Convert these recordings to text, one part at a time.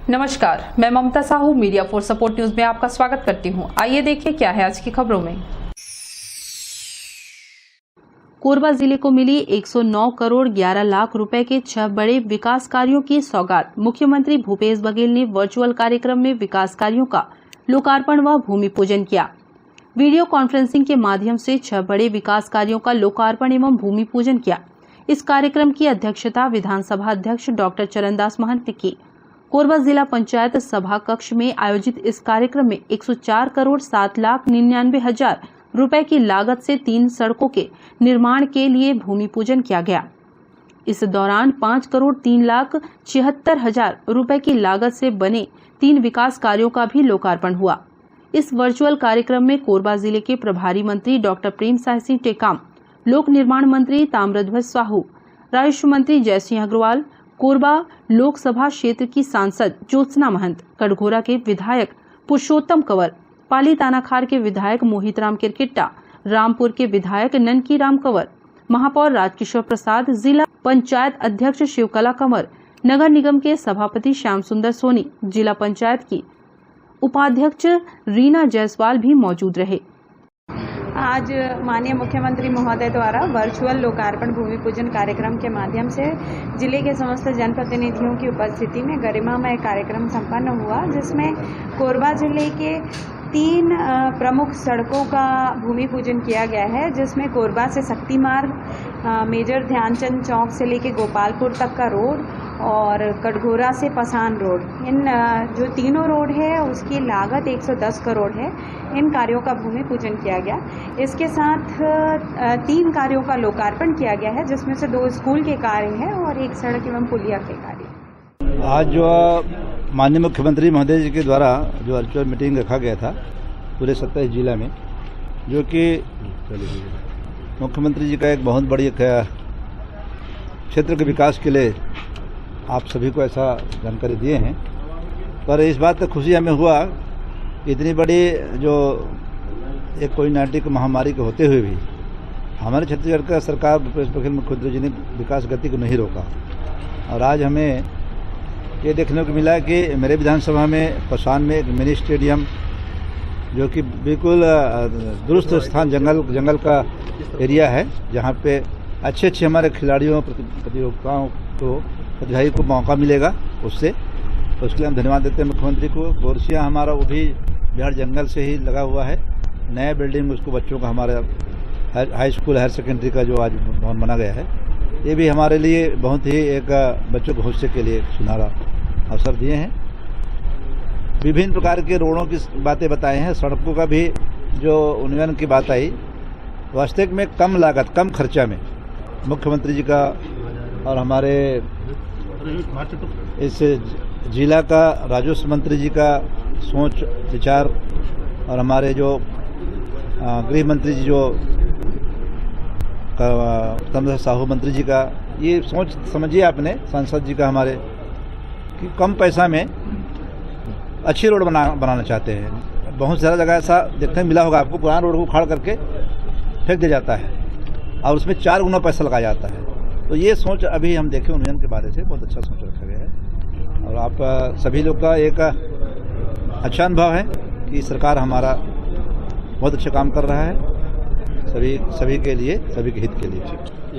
नमस्कार, मैं Mamta Sahu media for support news में आपका स्वागत करती हूं। आइए देखिए क्या है आज की खबरों में। कोरबा जिले को मिली 109 करोड़ 11 लाख रुपए के 6 बड़े विकास कार्यों की सौगात। मुख्यमंत्री भूपेश बघेल ने वर्चुअल कार्यक्रम में विकास कार्यों का लोकार्पण व भूमि पूजन किया। वीडियो कॉन्फ्रेंसिंग के माध्यम से 6 बड़े विकास कार्यों का लोकार्पण एवं भूमि पूजन किया। इस कार्यक्रम की अध्यक्षता विधानसभा अध्यक्ष डॉक्टर चरणदास महंत ने की। कोरबा जिला पंचायत सभा कक्ष में आयोजित इस कार्यक्रम में 104 करोड़ 7 लाख 99 हजार रुपए की लागत से 3 सड़कों के निर्माण के लिए भूमि पूजन किया गया। इस दौरान 5 करोड़ 3 लाख 76 हजार रुपए की लागत से बने 3 विकास कार्यों का भी लोकार्पण हुआ। इस वर्चुअल कार्यक्रम में कोरबा जिले के प्रभारी मंत्री डॉक्टर प्रेम साय सिंह टेकाम, लोक निर्माण मंत्री ताम्रध्वज साहू, राजस्व मंत्री जयसिंह अग्रवाल, कोरबा लोकसभा क्षेत्र की सांसद ज्योत्सना महंत, कटघोरा के विधायक पुरुषोत्तम कंवर, पाली तानाखार के विधायक मोहितराम किरकिट्टा, रामपुर के विधायक ननकी राम कंवर, महापौर राजकिशोर प्रसाद, जिला पंचायत अध्यक्ष शिवकला कंवर, नगर निगम के सभापति श्याम सुंदर सोनी, जिला पंचायत की उपाध्यक्ष रीना जायसवाल भी मौजूद रहे। आज माननीय मुख्यमंत्री महोदय द्वारा वर्चुअल लोकार्पण भूमि पूजन कार्यक्रम के माध्यम से जिले के समस्त जनप्रतिनिधियों की उपस्थिति में गरिमामय कार्यक्रम संपन्न हुआ, जिसमें कोरबा जिले के 3 प्रमुख सड़कों का भूमि पूजन किया गया है, जिसमें कोरबा से शक्ति मार्ग, मेजर ध्यानचंद चौक से लेके गोपालपुर तक का रोड और कटघोरा से पसान रोड, इन जो तीनों रोड है उसकी लागत 110 करोड़ है। इन कार्यों का भूमि पूजन किया गया। इसके साथ 3 कार्यों का लोकार्पण किया गया है, जिसमें से 2 स्कूल के कार्य हैं और 1 सड़क एवं पुलिया के कार्य। आज जो माननीय मुख्यमंत्री महोदय जी के द्वारा जो वर्चुअल मीटिंग रखा गया था पूरे 27 जिला में, जो कि मुख्यमंत्री जी का एक बहुत बड़ी क्षेत्र के विकास के लिए आप सभी को ऐसा जानकारी दिए हैं। पर इस बात का खुशी हमें हुआ, इतनी बड़ी जो एक कोविड-19 की महामारी के होते हुए भी हमारे छत्तीसगढ़ का सरकार भूपेश बघेल मुख्यमंत्री जी ने विकास गति को नहीं रोका। और आज हमें ये देखने को मिला कि मेरे विधानसभा में पसान में एक मिनी स्टेडियम, जो कि बिल्कुल दुरुस्त स्थान जंगल का एरिया है, जहाँ पे अच्छे हमारे खिलाड़ियों प्रतियोगिताओं को प्रतिभागी को मौका मिलेगा। उससे तो उसके लिए हम धन्यवाद देते हैं मुख्यमंत्री को। बोरसिया हमारा वो भी बिहार जंगल से ही लगा हुआ है, नया बिल्डिंग उसको बच्चों का हमारा हाई स्कूल हायर सेकेंडरी का जो आज भवन बना गया है, ये भी हमारे लिए बहुत ही एक बच्चों के भविष्य के लिए सुनहरा अवसर दिए हैं। विभिन्न प्रकार के रोडों की बातें बताए हैं, सड़कों का भी जो उन्नयन की बात आई, वास्तविक में कम लागत कम खर्चा में मुख्यमंत्री जी का और हमारे इस जिला का राजस्व मंत्री जी का सोच विचार और हमारे जो गृह मंत्री जी जो ताम्रध्वज साहू मंत्री जी का ये सोच समझिए आपने, सांसद जी का हमारे, कि कम पैसा में अच्छी रोड बनाना चाहते हैं। बहुत सारा जगह ऐसा देखने मिला होगा आपको, पुराना रोड को उखाड़ करके फेंक दिया जाता है और उसमें 4 गुना पैसा लगाया जाता है। तो ये सोच अभी हम देखें उन्नयन के बारे से बहुत अच्छा सोच रखा गया है। और आप सभी लोग का एक अच्छा अनुभव है कि सरकार हमारा बहुत अच्छा काम कर रहा है, सभी के लिए, सभी के हित के लिए।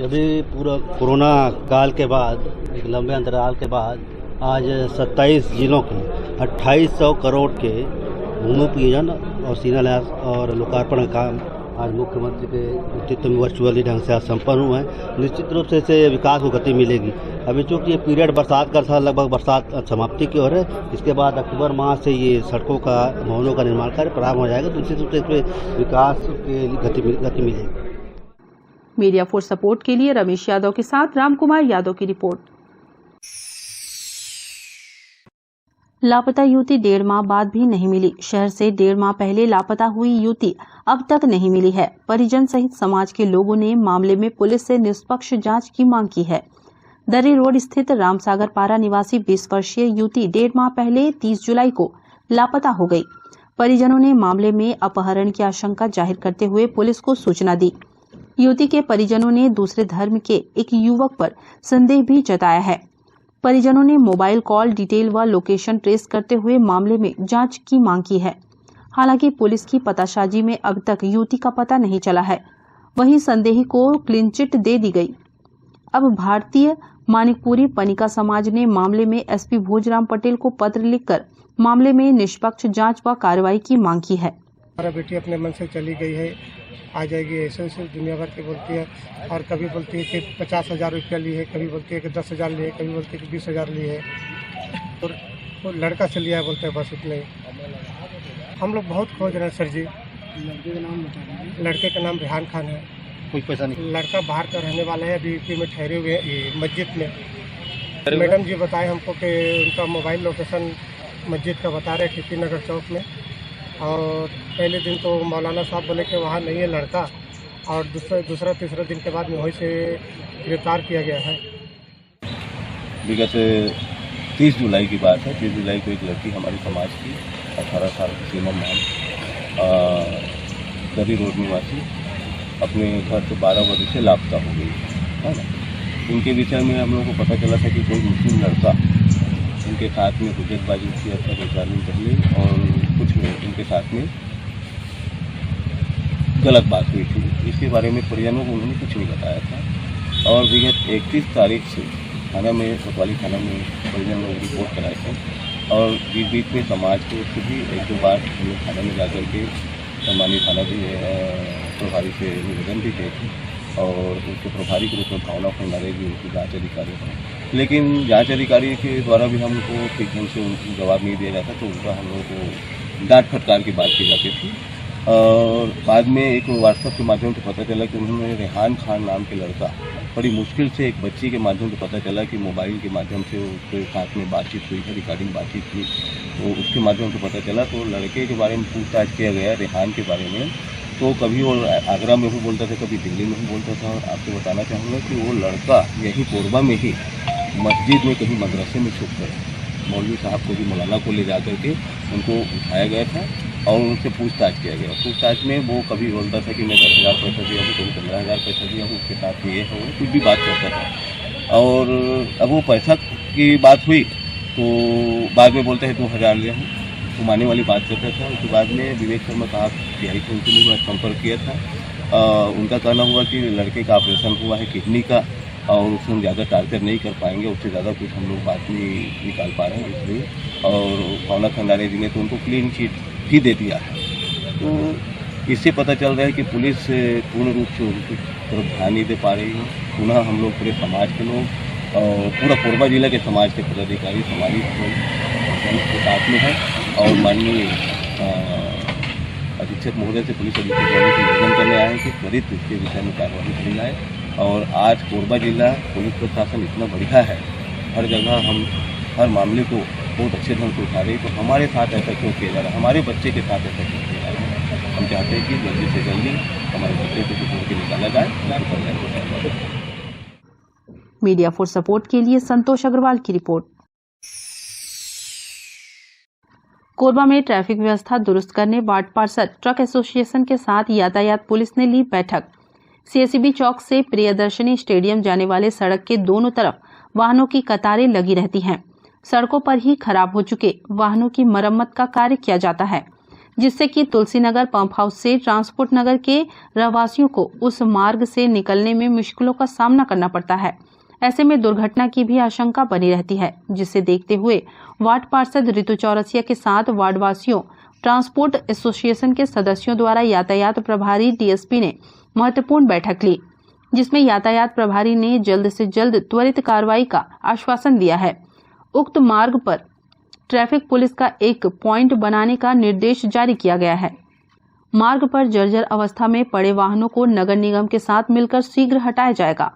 अभी पूरा कोरोना काल के बाद, एक लंबे अंतराल के बाद आज 27 जिलों को 2800 करोड़ के भूमि पूजन और शिलान्यास और लोकार्पण का काम आज मुख्यमंत्री के नेतृत्व में वर्चुअली ढंग से आज संपन्न हुआ है। निश्चित रूप से इससे विकास को गति मिलेगी। अभी चूँकि ये पीरियड बरसात का था, लगभग बरसात समाप्ति की ओर है, इसके बाद अक्टूबर माह से ये सड़कों का भवनों का निर्माण कार्य प्रारंभ हो जाएगा, तो निश्चित रूप से इसमें विकास के लिए गति मिलेगी। मीडिया फॉर सपोर्ट के लिए रमेश यादव के साथ राम कुमार यादव की रिपोर्ट। लापता युवती 1.5 माह बाद भी नहीं मिली। शहर से 1.5 माह पहले लापता हुई युवती अब तक नहीं मिली है। परिजन सहित समाज के लोगों ने मामले में पुलिस से निष्पक्ष जांच की मांग की है। दर्री रोड स्थित रामसागर पारा निवासी 20 वर्षीय युवती 1.5 माह पहले 30 जुलाई को लापता हो गई। परिजनों ने मामले में अपहरण की आशंका जाहिर करते हुए पुलिस को सूचना दी। युवती के परिजनों ने दूसरे धर्म के एक युवक पर संदेह भी जताया है। परिजनों ने मोबाइल कॉल डिटेल व लोकेशन ट्रेस करते हुए मामले में जांच की मांग की है। हालांकि पुलिस की पतासाजी में अब तक युवती का पता नहीं चला है। वहीं संदेही को क्लीन चिट दे दी गई। अब भारतीय मानिकपुरी पनिका समाज ने मामले में एसपी भोजराम पटेल को पत्र लिखकर मामले में निष्पक्ष जांच व कार्रवाई की मांग की है। हमारा बेटी अपने मन से चली गई है, आ जाएगी ऐसे दुनिया भर के बोलती है, और कभी बोलती है कि 50,000 रुपया लिए है, कभी बोलती है कि 10,000 लिए है, कभी बोलती है कि 20,000 लिए है, और वो लड़का से लिया है बोलते हैं, बस इतने ही। हम लोग बहुत खोज रहे हैं सर जी। लड़के का नाम बता दीजिए। लड़के का नाम रेहान खान है। कोई पैसा नहीं। लड़का बाहर का रहने वाला है, अभी यूपी में ठहरे हुए हैं मस्जिद में। मैडम जी बताए हमको कि उनका मोबाइल लोकेशन मस्जिद का बता रहे कीर्ति नगर चौक में, और पहले दिन तो मौलाना साहब बोले कि वहाँ नहीं है लड़का, और दूसरा तीसरा दिन के बाद में वहीं से गिरफ्तार किया गया है। विगत 30 जुलाई की बात है। 30 जुलाई को एक लड़की हमारे समाज की 18 साल की सीमम नाम दरी रोड निवासी अपने घर से 12 बजे से लापता हो गई है ना। इनके विषय में हम लोगों को पता चला था कि कोई मुस्लिम लड़का इनके साथ में हुज्जतबाजी किया था 2-4 दिन पहले, और कुछ इनके साथ में गलत बात हुई थी। इसके बारे में परिजनों को उन्होंने कुछ नहीं बताया था, और विगत 31 तारीख से थाना में कोतवाली थाना में परिजन लोग रिपोर्ट कराए थे, और बीच बीच में समाज को भी 1-2 बार हम लोग थाना में जाकर के सम्मानित थाना भी प्रभारी से निवेदन भी किए थे, और उसके प्रभारी के रूप में भावना खंडारे जी उनकी जाँच अधिकारी हैं। लेकिन जांच अधिकारी के द्वारा भी हमको ठीक ढंग से उनको जवाब नहीं दिया जाता, तो उनका हम लोगों को डांट फटकार की बात की जाती थी। और बाद में एक व्हाट्सएप के माध्यम से पता चला कि उन्होंने रेहान खान नाम के लड़का, बड़ी मुश्किल से एक बच्ची के माध्यम से पता चला कि मोबाइल के माध्यम से उसके साथ में बातचीत हुई है, रिकॉर्डिंग बातचीत हुई, तो उसके माध्यम से पता चला। तो लड़के के बारे में पूछताछ किया गया रेहान के बारे में, तो कभी वो आगरा में भी बोलता था, कभी दिल्ली में भी बोलता था। और आपको बताना चाहूँगा कि वो लड़का यहीं कोरबा में ही मस्जिद में कहीं मदरसे में छुप कर मौलवी साहब को भी मौलाना को ले जा करके उनको उठाया गया था और उनसे पूछताछ किया गया। पूछताछ में वो कभी बोलता था कि मैं 10,000 पैसा दिया हूँ, कभी 15,000 पैसा दिया हूँ, उसके साथ ये है वो कुछ भी बात करता था। और अब वो पैसा की बात हुई तो बाद में बोलते हैं 2,000 लिया हूँ, तो मानने वाली बात करता था। उसके बाद में विवेक शर्मा साहब सीआई थे, उनसे भी मैं संपर्क किया था। उनका कहना हुआ कि लड़के का ऑपरेशन हुआ है किडनी का, और उसमें हम ज़्यादा टार्चर नहीं कर पाएंगे, उससे ज़्यादा कुछ हम लोग बात नहीं निकाल पा रहे हैं इसलिए। और भावना खंडारे जी ने तो उनको क्लीन चिट भी दे दिया है। तो इससे पता चल रहा है कि पुलिस पूर्ण रूप से उनकी तरफ ध्यान नहीं दे पा रही है। पुनः हम लोग पूरे समाज के लोग और पूरा कोरबा जिला के समाज के पदाधिकारी समाजी के साथ में है, और माननीय अधीक्षक महोदय से पुलिस अधीक्षक महोदय से निवेदन करने आए हैं कि त्वरित इसके विषय में कार्रवाई की जाए। और आज कोरबा जिला पुलिस प्रशासन इतना बढ़िया है, हर जगह हम हर मामले को बहुत अच्छे ढंग से उठा रहे हैं। तो हमारे साथ ऐसा क्यों किया जा रहा है, हमारे बच्चे के साथ ऐसा क्यों किया जा रहा है? हम चाहते हैं कि जल्दी से जल्दी हमारे बच्चे को छोड़ के निकाला जाए। मीडिया फॉर सपोर्ट के लिए संतोष अग्रवाल की रिपोर्ट। कोरबा में ट्रैफिक व्यवस्था दुरुस्त करने वार्ड पार्षद ट्रक एसोसिएशन के साथ यातायात पुलिस ने ली बैठक। सीएसबी चौक से प्रियदर्शनी स्टेडियम जाने वाले सड़क के दोनों तरफ वाहनों की कतारें लगी रहती हैं। सड़कों पर ही खराब हो चुके वाहनों की मरम्मत का कार्य किया जाता है, जिससे कि तुलसीनगर पंप हाउस से ट्रांसपोर्ट नगर के रहवासियों को उस मार्ग से निकलने में मुश्किलों का सामना करना पड़ता है। ऐसे में दुर्घटना की भी आशंका बनी रहती है, जिसे देखते हुए वार्ड पार्षद ऋतु चौरसिया के साथ वार्डवासियों, ट्रांसपोर्ट एसोसिएशन के सदस्यों द्वारा यातायात प्रभारी डीएसपी ने महत्वपूर्ण बैठक ली, जिसमें यातायात प्रभारी ने जल्द से जल्द त्वरित कार्रवाई का आश्वासन दिया है। उक्त मार्ग पर ट्रैफिक पुलिस का एक पॉइंट बनाने का निर्देश जारी किया गया है। मार्ग पर जर्जर अवस्था में पड़े वाहनों को नगर निगम के साथ मिलकर शीघ्र हटाया जाएगा।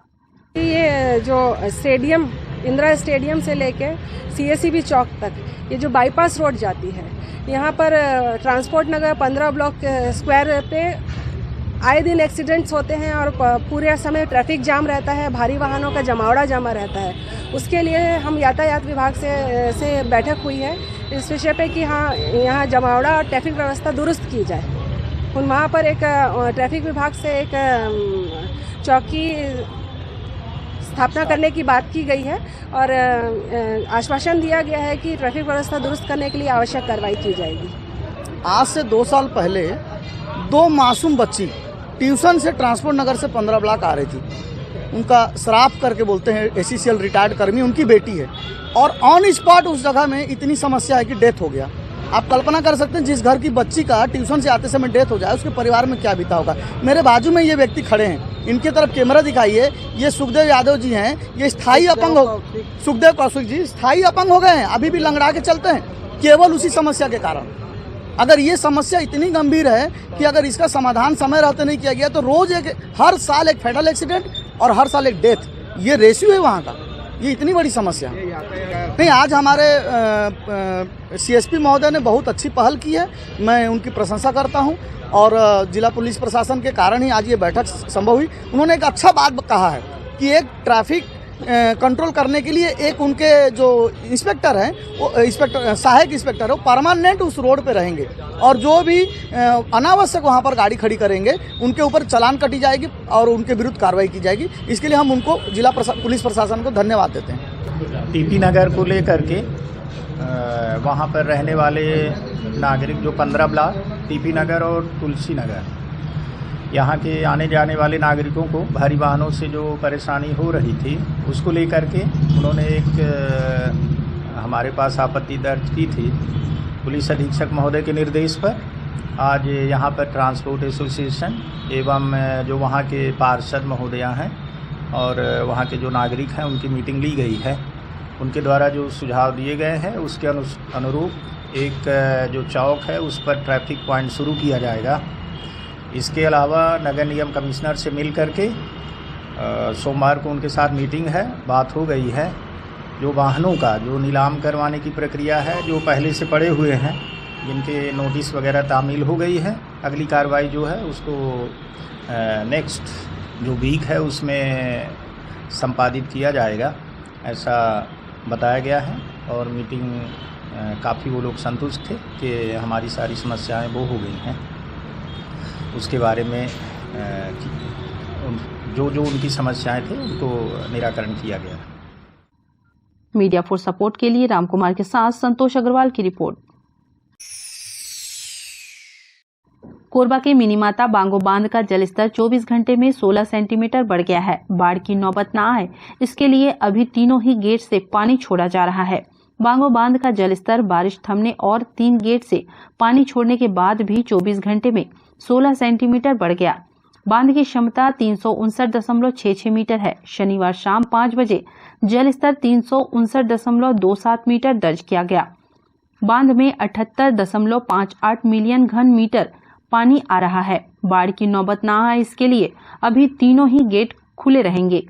ये जो स्टेडियम, इंदिरा स्टेडियम से लेके सीएसबी चौक तक ये जो बाईपास रोड जाती है, यहाँ पर ट्रांसपोर्ट नगर 15 ब्लॉक स्क्वायर पे आए दिन एक्सीडेंट्स होते हैं और पूरे समय ट्रैफिक जाम रहता है, भारी वाहनों का जमावड़ा जमा रहता है। उसके लिए हम यातायात विभाग से बैठक हुई है इस विषय पे कि हाँ, यहाँ जमावड़ा और ट्रैफिक व्यवस्था दुरुस्त की जाए। वहाँ पर एक ट्रैफिक विभाग से एक चौकी स्थापना करने की बात की गई है और आश्वासन दिया गया है कि ट्रैफिक व्यवस्था दुरुस्त करने के लिए आवश्यक कार्रवाई की जाएगी। आज से 2 साल पहले 2 मासूम बच्ची ट्यूशन से ट्रांसपोर्ट नगर से 15 ब्लॉक आ रही थी। उनका श्राप करके बोलते हैं, एसीसीएल रिटायर्ड कर्मी, उनकी बेटी है, और ऑन स्पॉट उस जगह में इतनी समस्या है कि डेथ हो गया। आप कल्पना कर सकते हैं, जिस घर की बच्ची का ट्यूशन से आते समय डेथ हो जाए, उसके परिवार में क्या बीता होगा। मेरे बाजू में ये व्यक्ति खड़े हैं, इनके तरफ कैमरा दिखाइए। ये सुखदेव यादव जी हैं, ये स्थायी अपंग हो, सुखदेव कौशिक जी स्थायी अपंग हो गए हैं, अभी भी लंगड़ा के चलते हैं, केवल उसी समस्या के कारण। अगर ये समस्या इतनी गंभीर है कि अगर इसका समाधान समय रहते नहीं किया गया तो रोज हर साल एक फैटल एक्सीडेंट और हर साल एक डेथ, ये रेशियो है वहाँ का। ये इतनी बड़ी समस्या नहीं। आज हमारे सीएसपी महोदय ने बहुत अच्छी पहल की है, मैं उनकी प्रशंसा करता हूं, और जिला पुलिस प्रशासन के कारण ही आज ये बैठक संभव हुई। उन्होंने एक अच्छा बात कहा है कि एक ट्रैफिक कंट्रोल करने के लिए एक उनके जो इंस्पेक्टर हैं, वो सहायक इंस्पेक्टर है, वो परमानेंट उस रोड पे रहेंगे, और जो भी अनावश्यक वहाँ पर गाड़ी खड़ी करेंगे उनके ऊपर चालान कटी जाएगी और उनके विरुद्ध कार्रवाई की जाएगी। इसके लिए हम उनको जिला पुलिस प्रशासन को धन्यवाद देते हैं। टीपी नगर को लेकर के वहाँ पर रहने वाले नागरिक जो 15 ब्लॉक टीपी नगर और तुलसी नगर, यहाँ के आने जाने वाले नागरिकों को भारी वाहनों से जो परेशानी हो रही थी, उसको लेकर के उन्होंने एक हमारे पास आपत्ति दर्ज की थी। पुलिस अधीक्षक महोदय के निर्देश पर आज यहाँ पर ट्रांसपोर्ट एसोसिएशन एवं जो वहाँ के पार्षद महोदया हैं और वहाँ के जो नागरिक हैं उनकी मीटिंग ली गई है। उनके द्वारा जो सुझाव दिए गए हैं उसके अनुरूप एक जो चौक है उस पर ट्रैफिक पॉइंट शुरू किया जाएगा। इसके अलावा नगर निगम कमिश्नर से मिल करके सोमवार को उनके साथ मीटिंग है, बात हो गई है। जो वाहनों का जो नीलाम करवाने की प्रक्रिया है, जो पहले से पड़े हुए हैं, जिनके नोटिस वगैरह तामील हो गई है, अगली कार्रवाई जो है उसको नेक्स्ट जो वीक है उसमें संपादित किया जाएगा, ऐसा बताया गया है। और मीटिंग काफ़ी वो लोग संतुष्ट थे कि हमारी सारी समस्याएं वो हो गई हैं। उसके बारे में जो उनकी समस्याएं थे उनको निराकरण किया गया। मीडिया फॉर सपोर्ट के लिए रामकुमार के साथ संतोष अग्रवाल की रिपोर्ट। कोरबा के मिनीमाता बांगो बांध का जलस्तर 24 घंटे में 16 सेंटीमीटर बढ़ गया है। बाढ़ की नौबत न आए इसके लिए अभी तीनों ही गेट से पानी छोड़ा जा रहा है। बांगो बांध का जलस्तर बारिश थमने और 3 गेट से पानी छोड़ने के बाद भी 24 घंटे में 16 सेंटीमीटर बढ़ गया। बांध की क्षमता 359.66 मीटर है। शनिवार शाम 5 बजे जलस्तर 359.27 मीटर दर्ज किया गया। बांध में 78.58 मिलियन घन मीटर पानी आ रहा है। बाढ़ की नौबत न आए इसके लिए अभी तीनों ही गेट खुले रहेंगे।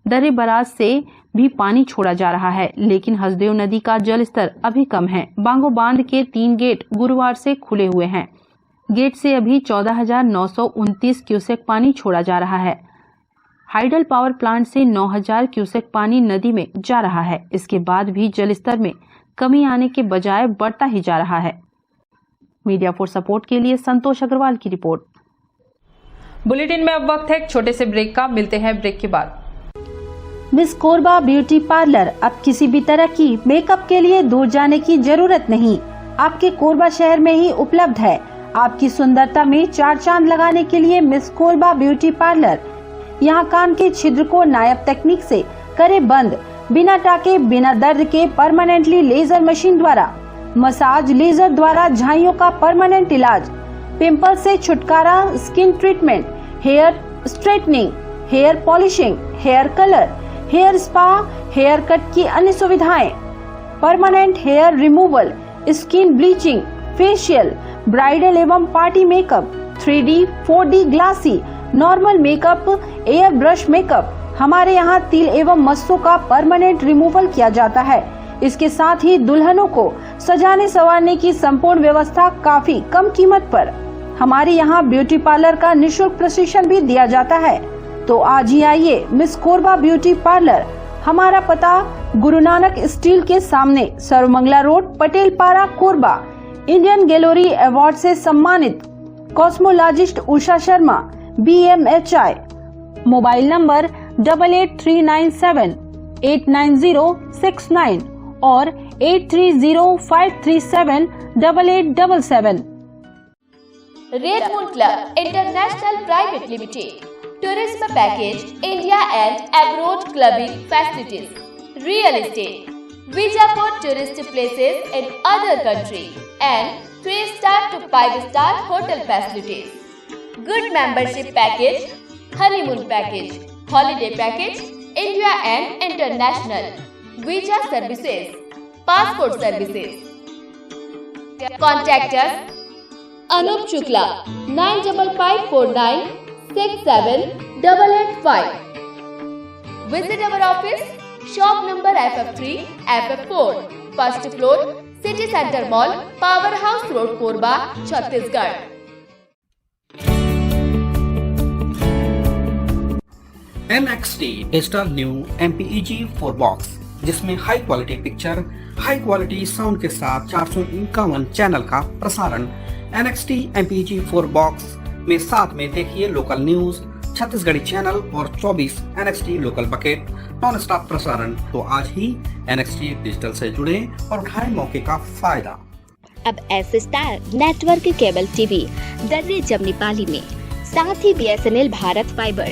दर्रे बराज से भी पानी छोड़ा जा रहा है, लेकिन हसदेव नदी का जलस्तर अभी कम है। बांगो बांध के 3 गेट गुरुवार से खुले हुए हैं। गेट से अभी 14,929 क्यूसेक पानी छोड़ा जा रहा है। हाइडल पावर प्लांट से 9,000 क्यूसेक पानी नदी में जा रहा है। इसके बाद भी जलस्तर में कमी आने के बजाय बढ़ता ही जा रहा है। मीडिया फॉर सपोर्ट के लिए संतोष अग्रवाल की रिपोर्ट। बुलेटिन में अब वक्त है एक छोटे से ब्रेक का, मिलते हैं ब्रेक के बाद। मिस कोरबा ब्यूटी पार्लर अब किसी भी तरह की मेकअप के लिए दूर जाने की जरूरत नहीं, आपके कोरबा शहर में ही उपलब्ध है। आपकी सुंदरता में 4 चांद लगाने के लिए मिस कोरबा ब्यूटी पार्लर। यहाँ कान के छिद्र को नायाब तकनीक से करे बंद, बिना टाके बिना दर्द के परमानेंटली लेजर मशीन द्वारा, मसाज लेजर द्वारा झाइयों का परमानेंट इलाज, पिंपल से छुटकारा, skin treatment, hair straightening, hair polishing, hair colour, hair spa, hair cut की अन्य सुविधाएं, permanent hair removal, skin bleaching, facial, bridal एवं party makeup, 3D, 4D glassy, normal makeup, air brush makeup. हमारे यहाँ तिल एवं मस्सों का परमानेंट रिमूवल किया जाता है। इसके साथ ही दुल्हनों को सजाने संवारने की संपूर्ण व्यवस्था काफी कम कीमत पर। हमारे यहाँ ब्यूटी पार्लर का निःशुल्क प्रशिक्षण भी दिया जाता है। तो आज ही आइए मिस कोरबा ब्यूटी पार्लर। हमारा पता गुरु नानक स्टील के सामने, सर्वमंगला रोड, पटेल पारा, कोरबा। इंडियन गैलरी अवार्ड से सम्मानित cosmologist Usha Sharma, BMHI। Mobile number 8397 89069 और 830537 8877। Red moon club international private limited, tourism package, India and abroad clubbing facilities, real estate, visa for tourist places in other country and 3-star to 5-star hotel facilities, good membership package, honeymoon package, holiday package, India and international, visa services, passport services. Contact us Anup Shukla 9554967885. Visit our office, shop number FF3, FF4, first floor, City Center Mall, Powerhouse Road, Korba, Chhattisgarh. NXT digital new MPEG 4 box, जिसमें high quality picture, high quality sound के साथ 451 channel का प्रसारण। NXT MPEG 4 box में साथ में देखिए local news, Chhattisgarhi channel और 24 NXT local bucket non stop प्रसारण। तो आज ही NXT डिजिटल से जुड़े और उठाएं मौके का फायदा। अब S star network cable TV Darri Jamnipali में, साथ ही BSNL भारत फाइबर,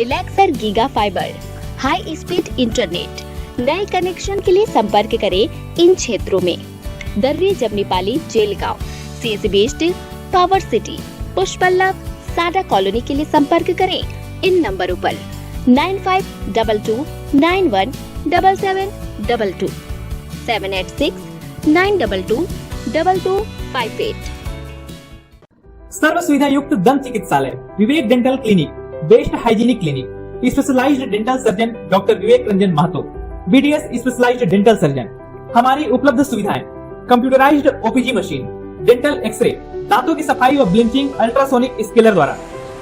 इलेक्सर giga fibre, high speed internet. नए कनेक्शन के लिए संपर्क करें इन क्षेत्रों में: Darri Jamnipali, Jelgaon, CSB east, power city, Pushpallav, SADA colony के लिए संपर्क करें इन नंबरों पर 9522917722 786-922-2258। सर्व सुविधा युक्त दंत चिकित्सालय Vivek dental clinic, best hygienic clinic, specialised dental surgeon doctor Vivek Ranjan Mahato, BDS specialised dental surgeon. हमारी उपलब्ध सुविधाएं: computerised OPG machine, dental X-ray, दांतों की सफाई व ब्लीचिंग अल्ट्रासोनिक स्केलर द्वारा,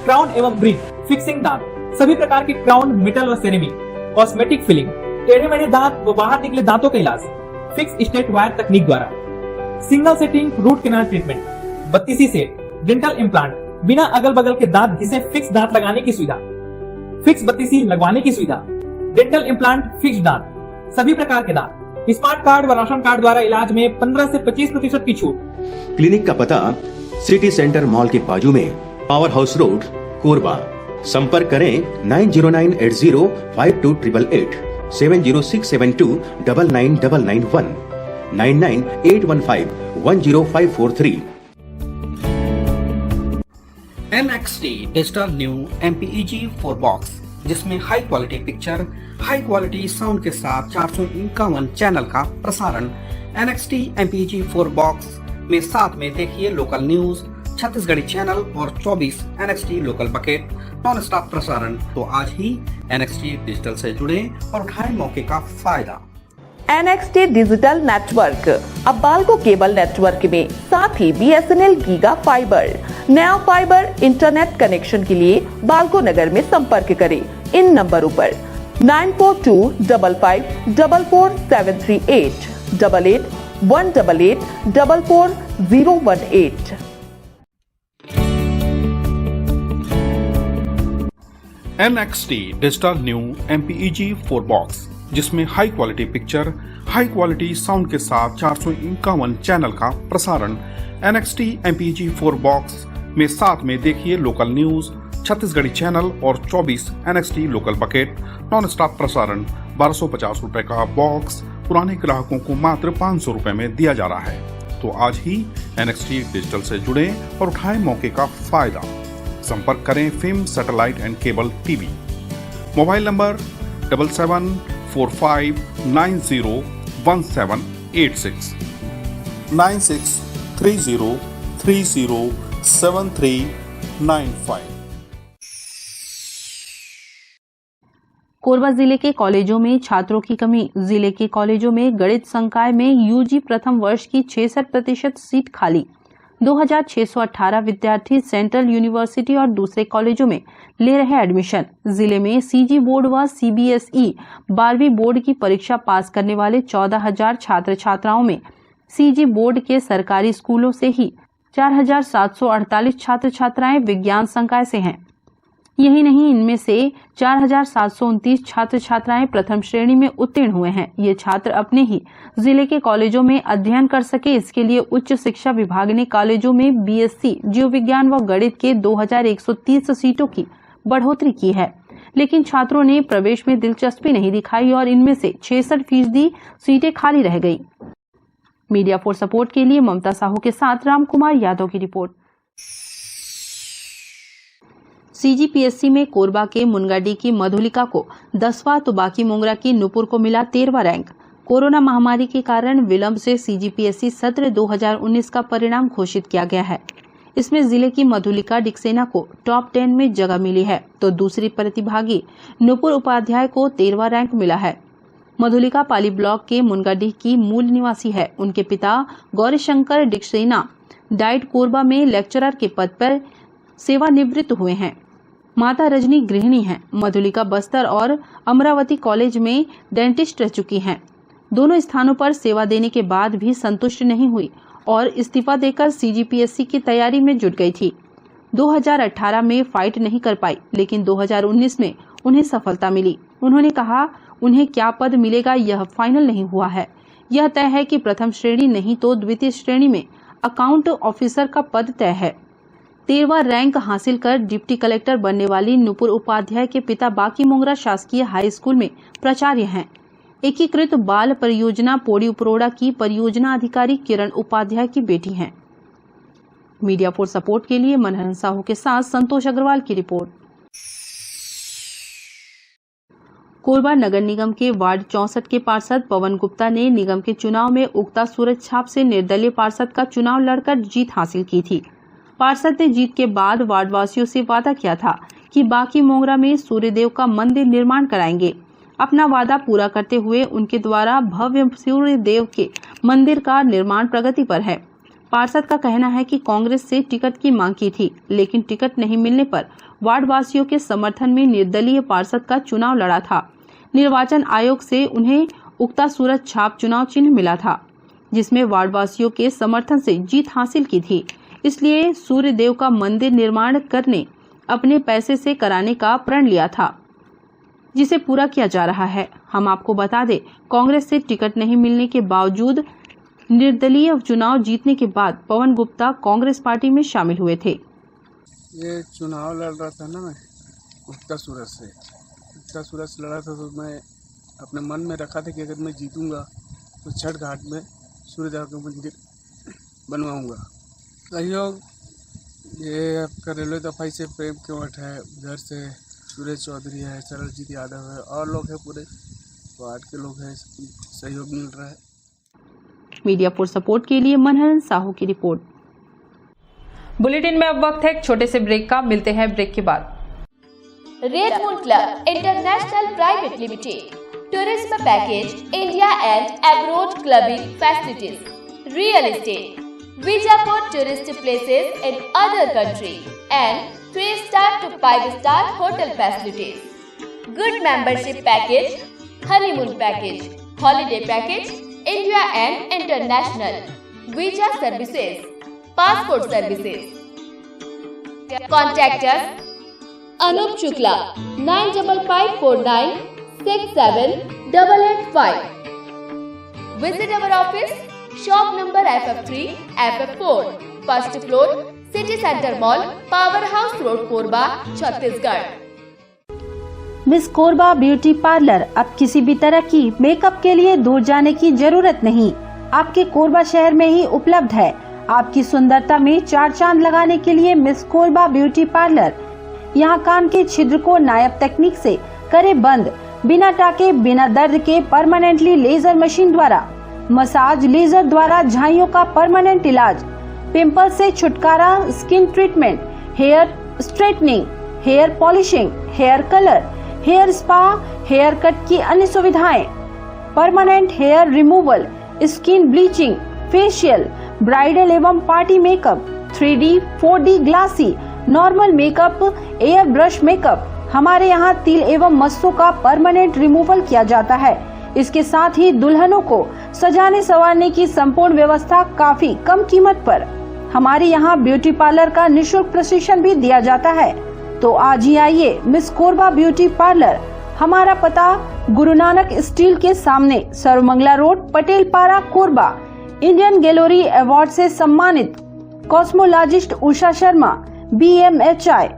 क्राउन एवं ब्रिज, फिक्सिंग दांत, सभी प्रकार के क्राउन, मेटल व सेरेमिक, कॉस्मेटिक फिलिंग, टेढ़े मेढ़े दांत व बाहर निकले दांतों का इलाज फिक्स स्टेट वायर तकनीक द्वारा, single setting root canal treatment, 32 set, dental implant, बिना अगल बगल के दांत घिसे फिक्स दांत लगाने की सुविधा, फिक्स 32 लगवाने की सुविधा, डेंटल इम्प्लांट, फिक्स दांत, सभी प्रकार के दांत, स्मार्ट कार्ड व राशन कार्ड द्वारा इलाज में 15 से 25% की छूट। क्लिनिक का पता सिटी सेंटर मॉल के बाजू में, पावर हाउस रोड, कोरबा। संपर्क करें 9098052888, 70672999991, 9981510543। NXT digital new MPEG 4 box, जिसमें high quality picture, high quality sound के साथ 451 चैनल का प्रसारण। NXT MPEG 4 बॉक्स में साथ में देखिए लोकल न्यूज, छत्तीसगढ़ी चैनल और 24 NXT local bucket non stop प्रसारण। तो आज ही NXT डिजिटल से जुड़े और उठाएं मौके का फायदा। NXT डिजिटल नेटवर्क अब बाल्को केबल नेटवर्क में, साथ ही BSNL गीगा फाइबर। नया फाइबर इंटरनेट कनेक्शन के लिए बाल्को नगर में संपर्क करें इन नंबरों पर 9425544738 8818844018। NXT digital new MPEG 4 box, जिसमें high quality picture, high quality sound के साथ 451 चैनल का प्रसारण। NXT MPEG 4 बॉक्स में साथ में देखिए लोकल न्यूज, छत्तीसगढ़ी चैनल और 24 NXT local bucket non stop प्रसारण। 1250 रुपए का बॉक्स पुराने ग्राहकों को मात्र 500 रुपए में दिया जा रहा है। तो आज ही NXT डिजिटल से जुड़े और उठाएं मौके का फायदा। संपर्क करें film satellite and cable TV. Mobile number 7745901786, 9630307395। Korba जिले के कॉलेजों में छात्रों की कमी। जिले के कॉलेजों में गणित संकाय में UG प्रथम वर्ष की 66% सीट खाली। 2618 विद्यार्थी सेंट्रल यूनिवर्सिटी और दूसरे कॉलेजों में ले रहे एडमिशन। जिले में CG बोर्ड व CBSE 12वीं बोर्ड की परीक्षा पास करने वाले 14,000 छात्र छात्राओं में CG बोर्ड के सरकारी स्कूलों से ही 4,748 छात्र छात्राएं विज्ञान संकाय से हैं। यही नहीं, इनमें से 4,729 छात्र छात्राएं प्रथम श्रेणी में उत्तीर्ण हुए हैं। ये छात्र अपने ही जिले के कॉलेजों में अध्ययन कर सके, इसके लिए उच्च शिक्षा विभाग ने कॉलेजों में बीएससी जीव विज्ञान व गणित के 2,130 सीटों की बढ़ोतरी की है। लेकिन छात्रों ने प्रवेश में दिलचस्पी नहीं दिखाई और इनमें से 66% सीटें खाली रह गई। मीडिया फॉर सपोर्ट के लिए ममता साहू के साथ रामकुमार यादव की रिपोर्ट। सीजीपीएससी में कोरबा के मुनगाडी की मधुलिका को 10वां तो बाकी मोंगरा की नुपुर को मिला 13वां रैंक। कोरोना महामारी के कारण विलंब से सीजीपीएससी सत्र 2019 का परिणाम घोषित किया गया है। इसमें जिले की मधुलिका डिक्सेना को टॉप 10 में जगह मिली है, तो दूसरी प्रतिभागी नुपुर उपाध्याय को 13वां रैंक मिला है। मधुलिका पाली ब्लॉक के मुनगाडी की मूल निवासी है। उनके पिता गौरीशंकर डिक्सेना डाइट कोरबा में लेक्चरर के पद पर सेवानिवृत्त हुए हैं। माता रजनी गृहिणी हैं। मधुलिका बस्तर और अमरावती कॉलेज में डेंटिस्ट रह चुकी हैं। दोनों स्थानों पर सेवा देने के बाद भी संतुष्ट नहीं हुई और इस्तीफा देकर सीजीपीएससी की तैयारी में जुट गई थी। 2018 में फाइट नहीं कर पाई, लेकिन 2019 में उन्हें सफलता मिली। उन्होंने कहा, उन्हें क्या पद मिलेगा यह फाइनल नहीं हुआ है। यह तय है कि प्रथम श्रेणी नहीं तो द्वितीय श्रेणी में अकाउंट ऑफिसर का पद तय है। 13वां रैंक हासिल कर डिप्टी कलेक्टर बनने वाली नुपुर उपाध्याय के पिता बाकी मोंगरा शासकीय हाई स्कूल में प्राचार्य हैं। एकीकृत बाल परियोजना पोड़ी उपरोड़ा की परियोजना अधिकारी किरण उपाध्याय की बेटी हैं। मीडिया फॉर सपोर्ट के लिए मनहरन साहू के साथ संतोष अग्रवाल की रिपोर्ट। कोरबा नगर निगम के वार्ड 64 के पार्षद पवन गुप्ता ने निगम के चुनाव में उगता सूरज छाप से निर्दलीय पार्षद का चुनाव लड़कर जीत हासिल की थी। पार्षद ने जीत के बाद वार्डवासियों से वादा किया था कि बाकी मोंगरा में सूर्यदेव का मंदिर निर्माण कराएंगे। अपना वादा पूरा करते हुए उनके द्वारा भव्य सूर्यदेव के मंदिर का निर्माण प्रगति पर है। पार्षद का कहना है कि कांग्रेस से टिकट की मांग की थी, लेकिन टिकट नहीं मिलने पर वार्डवासियों के समर्थन में निर्दलीय पार्षद का चुनाव लड़ा था। निर्वाचन आयोग से उन्हें उगता सूरज छाप चुनाव चिन्ह मिला था, जिसमें वार्डवासियों के समर्थन से जीत हासिल की थी। इसलिए सूर्यदेव का मंदिर निर्माण करने अपने पैसे से कराने का प्रण लिया था, जिसे पूरा किया जा रहा है। हम आपको बता दें, कांग्रेस से टिकट नहीं मिलने के बावजूद निर्दलीय चुनाव जीतने के बाद पवन गुप्ता कांग्रेस पार्टी में शामिल हुए थे। ये चुनाव लड़ रहा था ना, मैं उगता सूरज से लड़ा था, तो मैं अपने मन में रखा था कि अगर मैं जीतूंगा तो छठ घाट में सूर्यदेव का मंदिर बनवाऊंगा। सहयोग ये आपका रेलवे दफाई से प्रेम केवट है, उधर से सुरेश चौधरी है, सरलजीत यादव है और लोग हैं, पूरे वार्ड के लोग हैं, सहयोग मिल रहा है। मीडिया फॉर सपोर्ट के लिए मनहरन साहू की रिपोर्ट। बुलेटिन में अब वक्त है एक छोटे से ब्रेक का, मिलते हैं ब्रेक के बाद। Red moon club international private limited, tourism package, India and abroad clubbing facilities, real estate, visa for tourist places in other country, and 3-star to 5-star hotel facilities. Good membership package, honeymoon package, holiday package, India and international, visa services, passport services. Contact us Anup Shukla 95549 67885. Visit our office. Shop number FF3, FF4, first floor, City Center Mall, Power House Road, Korba, Chhattisgarh. Miss Korba beauty parlour अब किसी भी तरह की makeup के लिए दूर जाने की जरूरत नहीं, आपके कोरबा शहर में ही उपलब्ध है। आपकी सुंदरता में 4 चांद लगाने के लिए मिस कोरबा ब्यूटी पार्लर। यहाँ कान के छिद्र को नायाब तकनीक से करे बंद, बिना टाके बिना दर्द के परमानेंटली लेजर मशीन द्वारा, मसाज लेजर द्वारा झाइयों का परमानेंट इलाज, पिंपल से छुटकारा, skin treatment, hair straightening, hair polishing, hair colour, hair spa, hair cut की अन्य सुविधाएं, permanent hair removal, skin bleaching, facial, bridal एवं party makeup, 3D, 4D glassy, normal makeup, air brush makeup. हमारे यहाँ तिल एवं मस्सों का परमानेंट रिमूवल किया जाता है। इसके साथ ही दुल्हनों को सजाने संवारने की संपूर्ण व्यवस्था काफी कम कीमत पर। हमारे यहाँ ब्यूटी पार्लर का निःशुल्क प्रशिक्षण भी दिया जाता है। तो आज ही आइए मिस कोरबा ब्यूटी पार्लर। हमारा पता गुरु नानक स्टील के सामने, सर्वमंगला रोड, पटेल पारा, कोरबा। इंडियन गैलरी अवार्ड से सम्मानित cosmologist Usha Sharma, BMHI।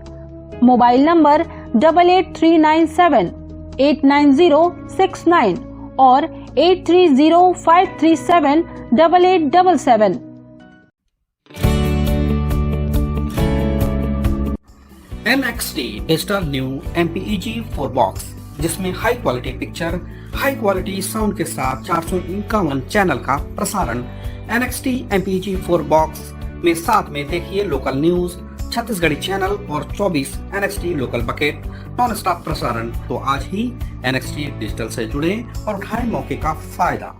Mobile number 8839789069 और 8305378877। NXT digital new MPEG 4 box, जिसमें high quality picture, high quality sound के साथ 451 चैनल का प्रसारण। NXT MPEG 4 बॉक्स में साथ में देखिए लोकल न्यूज, छत्तीसगढ़ी चैनल और 24 NXT local bucket non stop प्रसारण। तो आज ही NXT डिजिटल से जुड़े और उठाएं मौके का फायदा।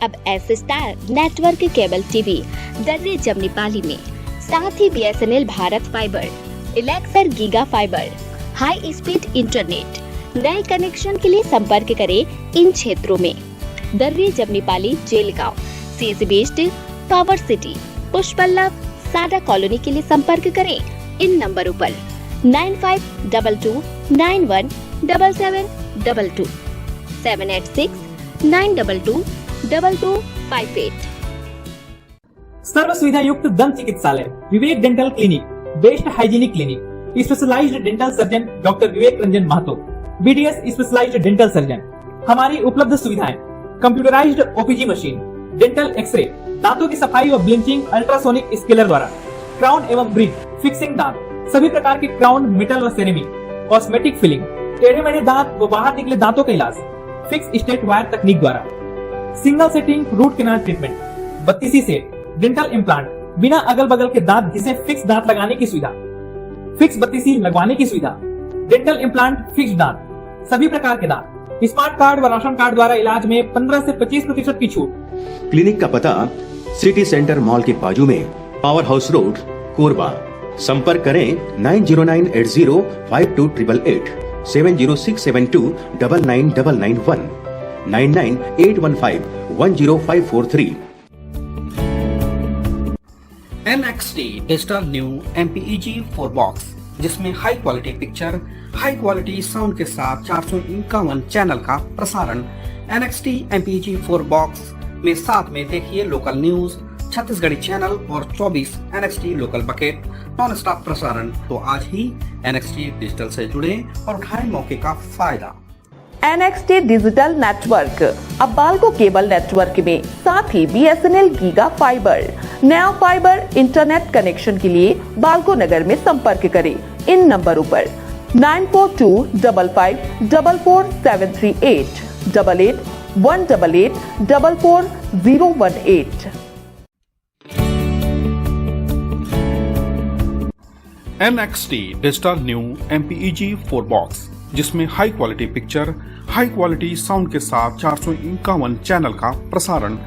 अब S star network cable TV Darri Jamnipali में, साथ ही BSNL भारत फाइबर, इलेक्सर giga fibre, high speed internet. नए कनेक्शन के लिए संपर्क करें इन क्षेत्रों में: Darri Jamnipali, Jelgaon, CSB power city, पुष्पल्लव, सादा कॉलोनी। के लिए संपर्क करें इन नंबरों पर 9522917722, 786922258। सर्व सुविधा युक्त दंत चिकित्सालय Vivek dental clinic, best hygienic clinic, specialised dental surgeon doctor Vivek Ranjan Mahato, BDS specialised dental surgeon. हमारी उपलब्ध सुविधाएं: computerised OPG machine, dental X-ray, दांतों की सफाई और ब्लीचिंग अल्ट्रासोनिक स्केलर द्वारा, क्राउन एवं ब्रिज फिक्सिंग दांत, सभी प्रकार के क्राउन, मेटल और सेरेमिक, कॉस्मेटिक फिलिंग, टेढ़े मेढ़े दांत व बाहर निकले दांतों का इलाज फिक्स स्टेट वायर तकनीक द्वारा, single setting root canal treatment, 32 set dental implant, बिना अगल बगल के दांत घिसे फिक्स दांत लगाने की सुविधा, फिक्स 32 लगवाने की सुविधा, डेंटल इम्प्लांट, फिक्स दांत, सभी प्रकार के दांत, स्मार्ट कार्ड व राशन कार्ड द्वारा इलाज में 15 से 25% की छूट। क्लिनिक का पता सिटी सेंटर मॉल के बाजू में, पावर हाउस रोड, कोरबा। संपर्क करें 9098052888, 7067299991, 9981510543। NXT digital new MPEG 4 box, जिसमें high quality picture, high quality sound के साथ 451 चैनल का प्रसारण। NXT MPEG 4 बॉक्स में साथ में देखिए लोकल न्यूज, छत्तीसगढ़ी चैनल और 24 NXT local bucket non stop प्रसारण। तो आज ही NXT डिजिटल से जुड़े और उठाएं मौके का फायदा। NXT डिजिटल नेटवर्क अब बाल्को केबल नेटवर्क में, साथ ही BSNL गीगा फाइबर। नया फाइबर इंटरनेट कनेक्शन के लिए बाल्को नगर में संपर्क करें इन नंबरों पर 9425544738, 8818844018। NXT digital new MPEG 4 box, जिसमें high quality picture, high quality sound के साथ 451 चैनल का प्रसारण।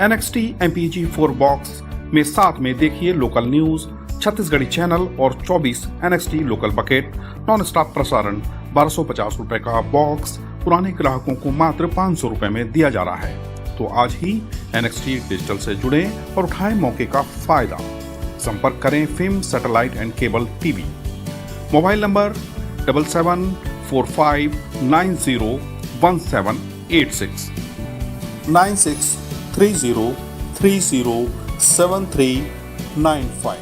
NXT MPEG 4 बॉक्स में साथ में देखिए लोकल न्यूज, छत्तीसगढ़ी चैनल और 24 NXT local bucket non stop प्रसारण। 1250 रुपए का बॉक्स पुराने ग्राहकों को मात्र 500 रुपए में दिया जा रहा है। तो आज ही NXT डिजिटल से जुड़े और उठाएं मौके का फायदा। संपर्क करें film satellite and cable TV. Mobile number 7745901786, 9630307395।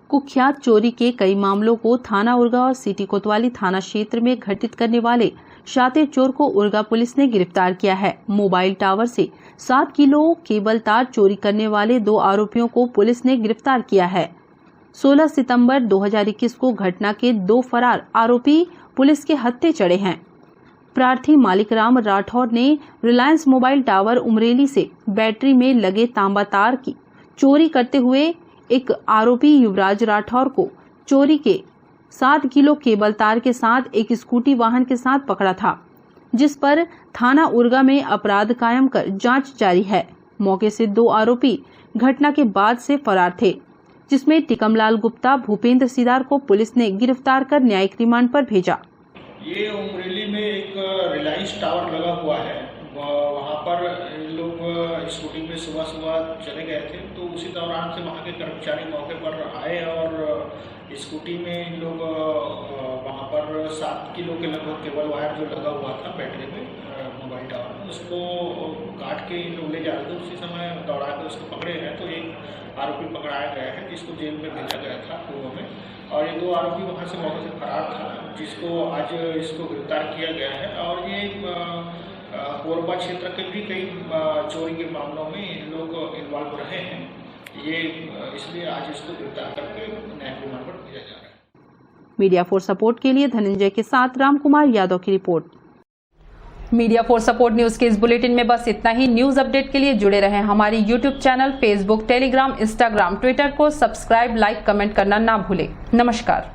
कुख्यात चोरी के कई मामलों को थाना उरगा और सिटी कोतवाली थाना क्षेत्र में घटित करने वाले शातिर चोर को उरगा पुलिस ने गिरफ्तार किया है। मोबाइल टावर से 7 किलो केबल तार चोरी करने वाले 2 आरोपियों को पुलिस ने गिरफ्तार किया है। 16 सितंबर 2021 को घटना के 2 फरार आरोपी पुलिस के हत्थे चढ़े हैं। प्रार्थी मालिकराम राठौर ने रिलायंस मोबाइल टावर उमरेली से बैटरी में लगे तांबा तार की चोरी करते हुए एक आरोपी युवराज राठौर को चोरी के 7 किलो केबल तार के साथ एक स्कूटी वाहन के साथ पकड़ा था, जिस पर थाना उरगा में अपराध कायम कर जांच जारी है। मौके से 2 आरोपी घटना के बाद से फरार थे, जिसमें टिकमलाल गुप्ता, भूपेंद्र सिदार को पुलिस ने गिरफ्तार कर न्यायिक रिमांड पर भेजा। ये उमरेली में एक रिलायंस टावर लगा हुआ है, वहाँ पर लोग स्कूटी में सुबह सुबह चले गए थे, तो उसी दौरान से वहाँ के कर्मचारी मौके पर आए और स्कूटी में इन लोग वहाँ पर 7 किलो के लगभग केबल वायर जो लगा हुआ था बैटरी में मोबाइल टावर, उसको काट के इन लोग ले जा रहे थे। उसी समय दौड़ा के उसको पकड़े हैं, तो एक आरोपी पकड़ाया गया है जिसको जेल में भेजा गया था पूर्व में, और ये 2 आरोपी वहाँ से मौके से फरार था, जिसको आज इसको गिरफ्तार किया गया है। और ये कोरबा क्षेत्र के भी कई चोरी के मामलों में इन लोग इन्वॉल्व रहे हैं, ये इसलिए आज इसको गिरफ्तार करके न्यायिक रिमांड पर भेजा जा रहा है। मीडिया फॉर सपोर्ट के लिए धनंजय के साथ रामकुमार यादव की report. Media for support news के इस बुलेटिन में बस इतना ही। न्यूज अपडेट के लिए जुड़े रहें हमारी YouTube channel, Facebook, Telegram, Instagram, Twitter को सब्सक्राइब, लाइक, कमेंट करना ना भूलें। नमस्कार।